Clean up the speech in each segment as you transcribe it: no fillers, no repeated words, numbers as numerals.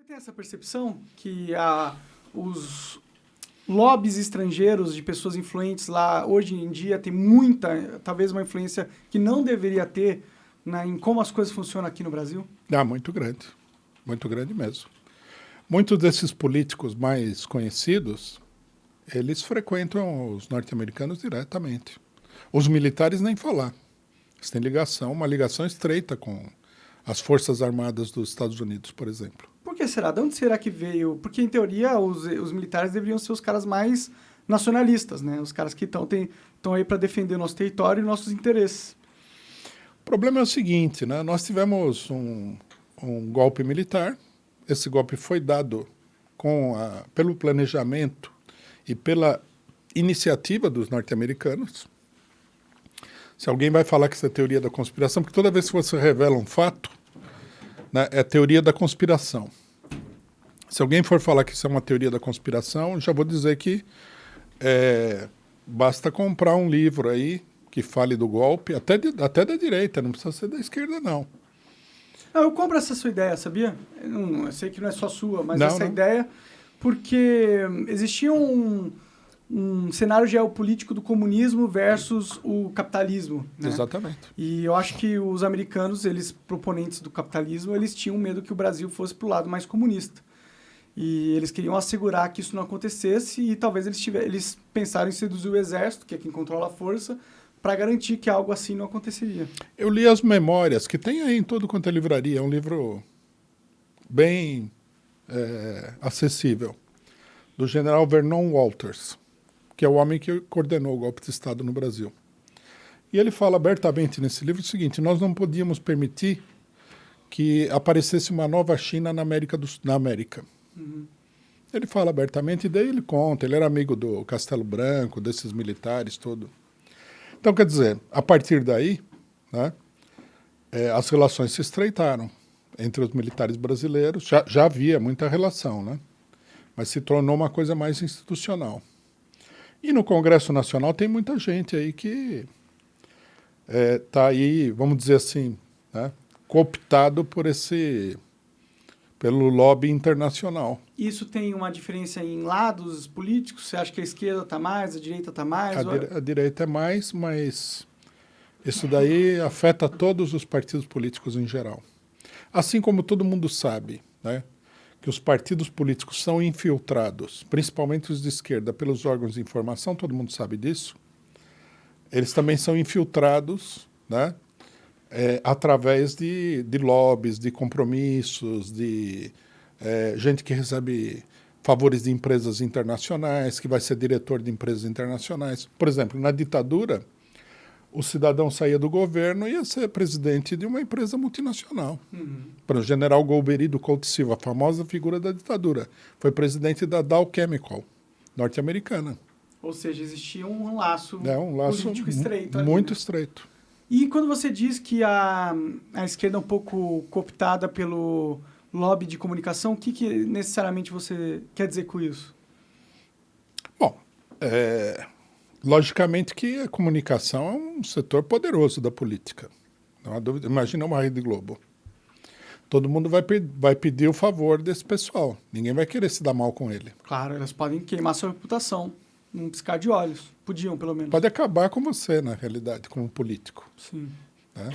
tem essa percepção que os lobbies estrangeiros de pessoas influentes lá, hoje em dia, tem muita, talvez uma influência que não deveria ter em como as coisas funcionam aqui no Brasil? Muito grande mesmo. Muitos desses políticos mais conhecidos, eles frequentam os norte-americanos diretamente. Os militares nem falar. Eles têm ligação, uma ligação estreita com as Forças Armadas dos Estados Unidos, por exemplo. Por que será? De onde será que veio? Porque, em teoria, os militares deveriam ser os caras mais nacionalistas, né? Os caras que estão aí para defender o nosso território e nossos interesses. O problema é o seguinte, né? Nós tivemos um golpe militar. Esse golpe foi dado pelo planejamento e pela iniciativa dos norte-americanos. Se alguém vai falar que isso é teoria da conspiração, porque toda vez que você revela um fato, né, é teoria da conspiração. Se alguém for falar que isso é uma teoria da conspiração, já vou dizer que basta comprar um livro aí que fale do golpe, até da direita, não precisa ser da esquerda, não. Eu compro essa sua ideia, sabia? Eu sei que não é só sua, mas ideia, porque existia um cenário geopolítico do comunismo versus o capitalismo, né? Exatamente. E eu acho que os americanos, eles proponentes do capitalismo, eles tinham medo que o Brasil fosse para o lado mais comunista. E eles queriam assegurar que isso não acontecesse e talvez eles pensaram em seduzir o exército, que é quem controla a força, para garantir que algo assim não aconteceria. Eu li as memórias, que tem aí em todo quanto é livraria, é um livro bem acessível, do general Vernon Walters, que é o homem que coordenou o golpe de Estado no Brasil. E ele fala abertamente nesse livro o seguinte: nós não podíamos permitir que aparecesse uma nova China na América. Uhum. Ele fala abertamente, e daí ele conta, ele era amigo do Castelo Branco, desses militares, tudo. Então, quer dizer, a partir daí, né, as relações se estreitaram entre os militares brasileiros. Já havia muita relação, né, mas se tornou uma coisa mais institucional. E no Congresso Nacional tem muita gente aí que está aí, vamos dizer assim, né, cooptado pelo lobby internacional. Isso tem uma diferença em lados políticos? Você acha que a esquerda está mais, a direita está mais? A direita é mais, mas isso daí afeta todos os partidos políticos em geral. Assim como todo mundo sabe, né, que os partidos políticos são infiltrados, principalmente os de esquerda, pelos órgãos de informação, todo mundo sabe disso. Eles também são infiltrados, né, através de lobbies, de compromissos, de gente que recebe favores de empresas internacionais, que vai ser diretor de empresas internacionais. Por exemplo, na ditadura, o cidadão saía do governo e ia ser presidente de uma empresa multinacional. Uhum. Para o general Golbery do Couto Silva, a famosa figura da ditadura, foi presidente da Dow Chemical, norte-americana. Ou seja, existia um laço político estreito. Muito estreito. E quando você diz que a esquerda é um pouco cooptada pelo lobby de comunicação, o que necessariamente você quer dizer com isso? Bom, logicamente que a comunicação é um setor poderoso da política. Não há dúvida. Imagina uma Rede Globo. Todo mundo vai pedir o favor desse pessoal. Ninguém vai querer se dar mal com ele. Claro, elas podem queimar sua reputação, num piscar de olhos. Podiam, pelo menos. Pode acabar com você, na realidade, como político. Sim. Né?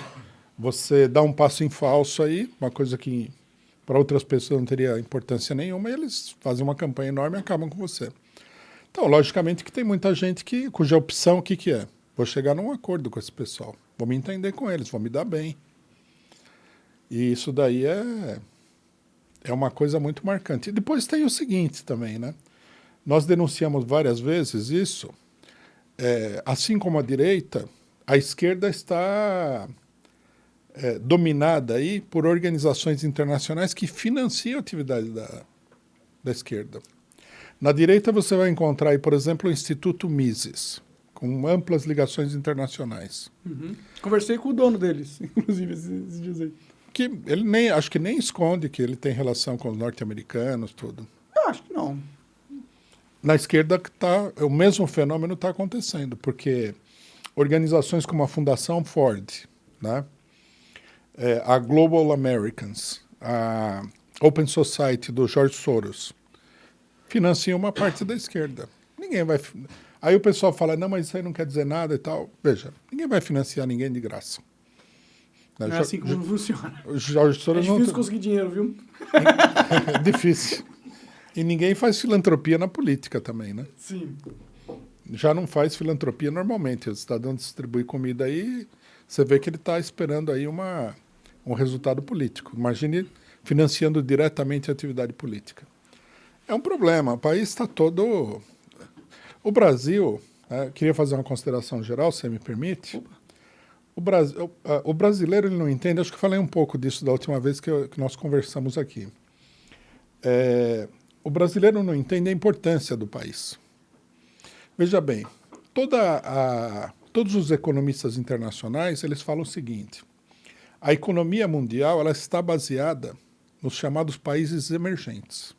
Você dá um passo em falso aí, uma coisa que para outras pessoas não teria importância nenhuma, e eles fazem uma campanha enorme e acabam com você. Então, logicamente que tem muita gente cuja opção, o que é? Vou chegar num acordo com esse pessoal, vou me entender com eles, vou me dar bem. E isso daí é uma coisa muito marcante. E depois tem o seguinte também, né? Nós denunciamos várias vezes isso, assim como a direita, a esquerda está dominada aí por organizações internacionais que financiam a atividade da esquerda. Na direita você vai encontrar aí, por exemplo, o Instituto Mises, com amplas ligações internacionais. Uhum. Conversei com o dono deles, inclusive, esses dias aí. Que ele acho que nem esconde que ele tem relação com os norte-americanos, tudo. Eu acho que não. Na esquerda o mesmo fenômeno está acontecendo, porque organizações como a Fundação Ford, né, a Global Americans, a Open Society do George Soros financia uma parte da esquerda. Ninguém vai... Aí o pessoal fala, não, mas isso aí não quer dizer nada e tal. Veja, ninguém vai financiar ninguém de graça. Não é assim como funciona. O George Soros É difícil conseguir dinheiro, viu? É difícil. E ninguém faz filantropia na política também, né? Sim. Já não faz filantropia normalmente. O cidadão distribui comida aí, você vê que ele está esperando aí um resultado político. Imagine financiando diretamente a atividade política. É um problema. O país está todo... O Brasil... queria fazer uma consideração geral, se você me permite. O brasileiro ele não entende, acho que eu falei um pouco disso da última vez que nós conversamos aqui. O brasileiro não entende a importância do país. Veja bem, todos os economistas internacionais eles falam o seguinte: a economia mundial ela está baseada nos chamados países emergentes,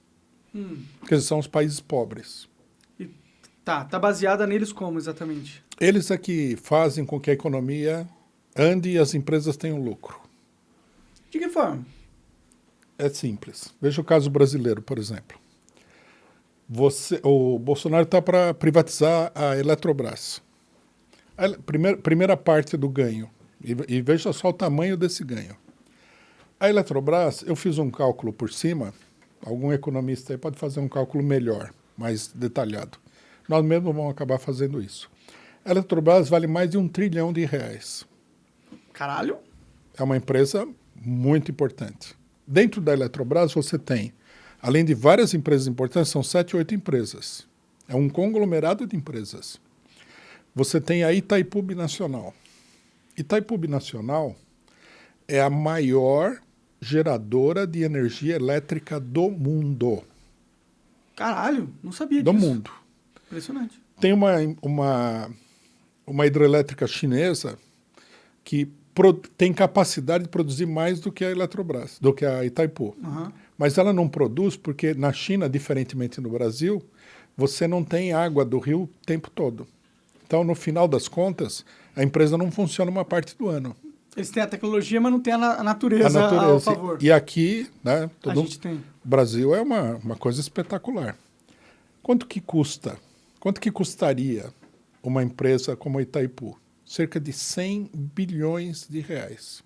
que são os países pobres. Tá baseada neles como exatamente? Eles é que fazem com que a economia ande e as empresas tenham lucro. De que forma? É simples. Veja o caso brasileiro, por exemplo. O Bolsonaro está para privatizar a Eletrobras. Primeira parte do ganho. E veja só o tamanho desse ganho. A Eletrobras, eu fiz um cálculo por cima, algum economista aí pode fazer um cálculo melhor, mais detalhado. Nós mesmos vamos acabar fazendo isso. A Eletrobras vale mais de R$1 trilhão. Caralho! É uma empresa muito importante. Dentro da Eletrobras você tem, além de várias empresas importantes, são 7, 8 empresas. É um conglomerado de empresas. Você tem a Itaipu Binacional. Itaipu Binacional é a maior geradora de energia elétrica do mundo. Caralho, não sabia disso. Do mundo. Impressionante. Tem uma hidrelétrica chinesa que tem capacidade de produzir mais do que a Eletrobras, do que a Itaipu. Uhum. Mas ela não produz porque na China, diferentemente no Brasil, você não tem água do rio o tempo todo. Então, no final das contas, a empresa não funciona uma parte do ano. Eles têm a tecnologia, mas não tem a natureza ao favor. E aqui, né, a gente tem. O Brasil é uma coisa espetacular. Quanto que custa? Quanto que custaria uma empresa como a Itaipu? Cerca de 100 bilhões de reais.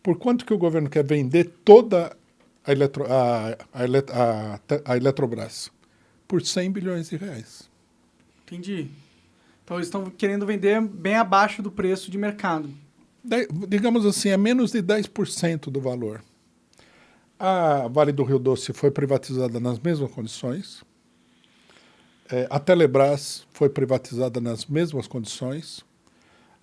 Por quanto que o governo quer vender toda a Eletrobras? Por 100 bilhões de reais. Entendi. Então eles estão querendo vender bem abaixo do preço de mercado. Digamos assim, é menos de 10% do valor. A Vale do Rio Doce foi privatizada nas mesmas condições. A Telebrás foi privatizada nas mesmas condições.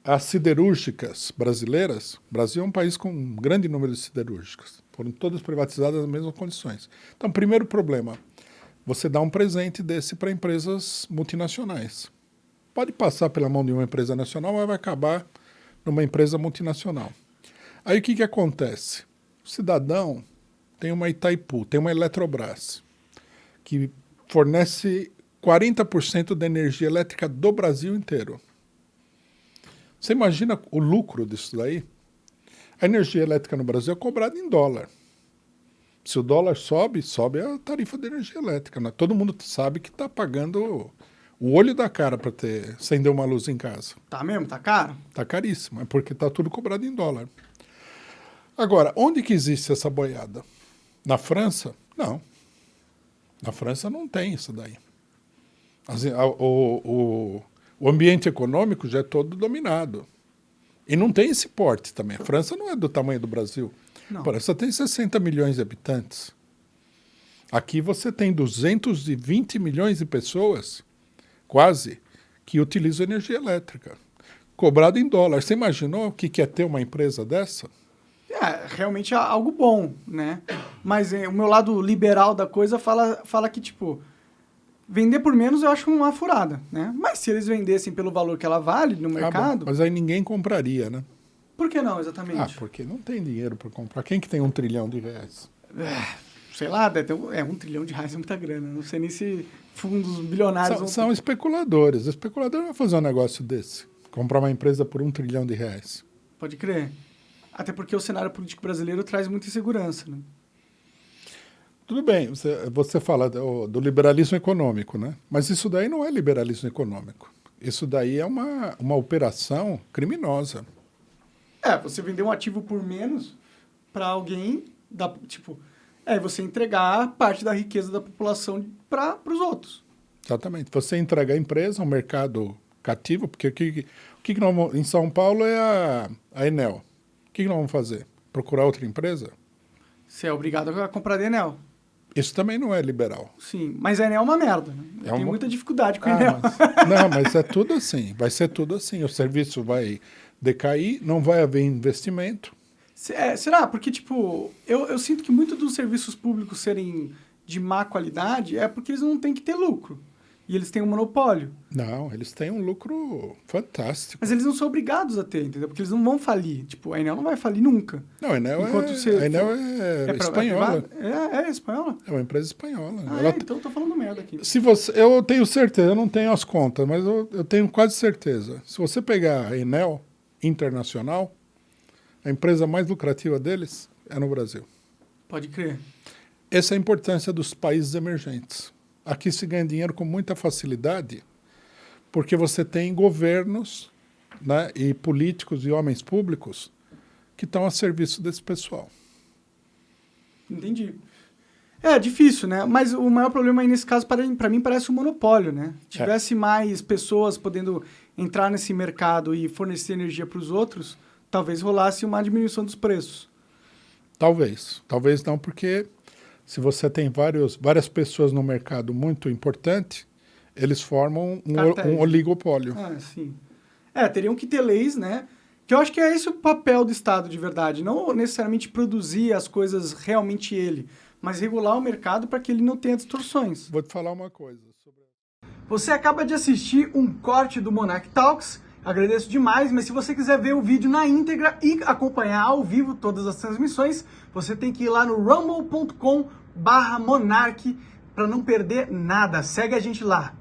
As siderúrgicas brasileiras, o Brasil é um país com um grande número de siderúrgicas, foram todas privatizadas nas mesmas condições. Então, primeiro problema, você dá um presente desse para empresas multinacionais. Pode passar pela mão de uma empresa nacional, mas vai acabar numa empresa multinacional. Aí o que acontece? O cidadão tem uma Itaipu, tem uma Eletrobras, que fornece 40% da energia elétrica do Brasil inteiro. Você imagina o lucro disso daí? A energia elétrica no Brasil é cobrada em dólar. Se o dólar sobe, sobe a tarifa de energia elétrica. Né? Todo mundo sabe que está pagando o olho da cara para acender uma luz em casa. Tá mesmo? Tá caro? Tá caríssimo, é porque está tudo cobrado em dólar. Agora, onde que existe essa boiada? Na França? Não. Na França não tem isso daí. O ambiente econômico já é todo dominado. E não tem esse porte também. A França não é do tamanho do Brasil. Não. A França tem 60 milhões de habitantes. Aqui você tem 220 milhões de pessoas, quase, que utilizam energia elétrica. Cobrado em dólar. Você imaginou o que é ter uma empresa dessa? Realmente é algo bom, né? Mas o meu lado liberal da coisa fala que, tipo, vender por menos eu acho uma furada, né? Mas se eles vendessem pelo valor que ela vale no mercado... Bom, mas aí ninguém compraria, né? Por que não, exatamente? Porque não tem dinheiro para comprar. Quem que tem R$1 trilhão? Sei lá, deve ter R$1 trilhão é muita grana. Não sei nem se fundos bilionários... São especuladores. O especulador vai fazer um negócio desse. Comprar uma empresa por R$1 trilhão. Pode crer. Até porque o cenário político brasileiro traz muita insegurança, né? Tudo bem, você fala do liberalismo econômico, né? Mas isso daí não é liberalismo econômico. Isso daí é uma operação criminosa. Você vender um ativo por menos para alguém, você entregar parte da riqueza da população para os outros. Exatamente. Você entrega a empresa, um mercado cativo, porque em São Paulo é a Enel. O que nós vamos fazer? Procurar outra empresa? Você é obrigado a comprar de Enel. Isso também não é liberal. Sim, mas a Enel é uma merda. Né? Eu tenho muita dificuldade com a Enel. Mas é tudo assim. Vai ser tudo assim. O serviço vai decair, não vai haver investimento. Será? Porque, eu sinto que muito dos serviços públicos serem de má qualidade é porque eles não têm que ter lucro. E eles têm um monopólio. Não, eles têm um lucro fantástico. Mas eles não são obrigados a ter, entendeu? Porque eles não vão falir. A Enel não vai falir nunca. Não, a Enel é espanhola. É espanhola? É uma empresa espanhola. Então eu tô falando merda aqui. Eu tenho certeza, eu não tenho as contas, mas eu tenho quase certeza. Se você pegar a Enel Internacional, a empresa mais lucrativa deles é no Brasil. Pode crer. Essa é a importância dos países emergentes. Aqui se ganha dinheiro com muita facilidade, porque você tem governos, né, e políticos e homens públicos que estão a serviço desse pessoal. Entendi. É difícil, né? Mas o maior problema aí nesse caso, para mim, parece um monopólio, né? Tivesse mais pessoas podendo entrar nesse mercado e fornecer energia para os outros, talvez rolasse uma diminuição dos preços. Talvez. Talvez não, porque se você tem várias pessoas no mercado muito importante, eles formam um oligopólio. Sim. Teriam que ter leis, né? Que eu acho que é esse o papel do Estado de verdade. Não necessariamente produzir as coisas realmente ele, mas regular o mercado para que ele não tenha distorções. Vou te falar uma coisa. Você acaba de assistir um corte do Monarch Talks. Agradeço demais, mas se você quiser ver o vídeo na íntegra e acompanhar ao vivo todas as transmissões, você tem que ir lá no rumble.com/monarch para não perder nada. Segue a gente lá.